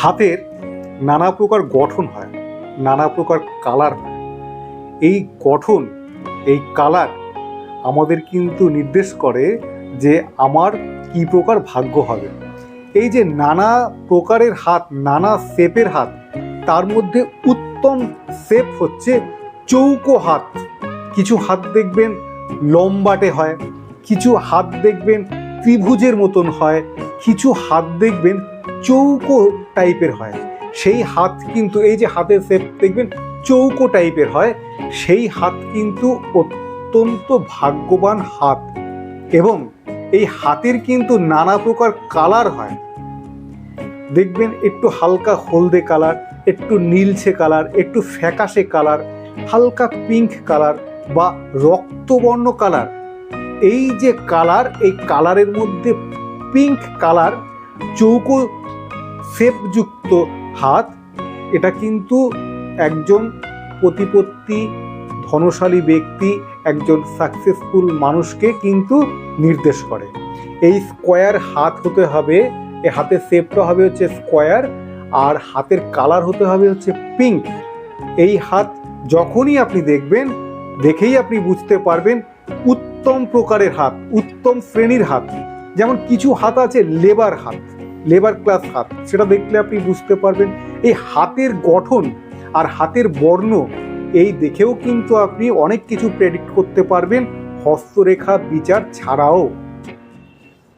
হাতের নানা প্রকার গঠন হয়, নানা প্রকার কালার হয়। এই গঠন, এই কালার আমাদের কিন্তু নির্দেশ করে যে আমার কি প্রকার ভাগ্য হবে। এই যে নানা প্রকারের হাত, নানা শেপের হাত, তার মধ্যে উত্তম শেপ হচ্ছে চৌকো হাত। কিছু হাত দেখবেন লম্বাটে হয়, কিছু হাত দেখবেন ত্রিভুজের মতন হয়, কিছু হাত দেখবেন চৌকো টাইপের হয়। সেই হাত কিন্তু, এই যে হাতের শেপ দেখবেন চৌকো টাইপের হয়, সেই হাত কিন্তু অত্যন্ত ভাগ্যবান হাত। এবং এই হাতের কিন্তু নানা প্রকার কালার হয়। দেখবেন একটু হালকা হলদে কালার, একটু নীলচে কালার, একটু ফ্যাকাশে কালার, হালকা পিঙ্ক কালার বা রক্তবর্ণ কালার। এই যে কালার, এই কালারের মধ্যে পিঙ্ক কালার চৌকো শেপযুক্ত হাত, এটা কিন্তু একজন প্রতিপত্তি ধনশালী ব্যক্তি, একজন সাকসেসফুল মানুষকে কিন্তু নির্দেশ করে। এই স্কোয়ার হাত হতে হবে, এই হাতের শেপটা হবে হচ্ছে স্কোয়ার, আর হাতের কালার হতে হবে হচ্ছে পিঙ্ক। এই হাত যখনই আপনি দেখবেন, দেখেই আপনি বুঝতে পারবেন উত্তম প্রকারের হাত, উত্তম শ্রেণীর হাত। যেমন কিছু হাত আছে লেবার হাত, লেবার ক্লাস হাত, সেটা দেখলে আপনি বুঝতে পারবেন। এই হাতের গঠন আর হাতের বর্ণ, এই দেখেও কিন্তু আপনি অনেক কিছু প্রেডিক্ট করতে পারবেন হস্তরেখা বিচার ছাড়াও।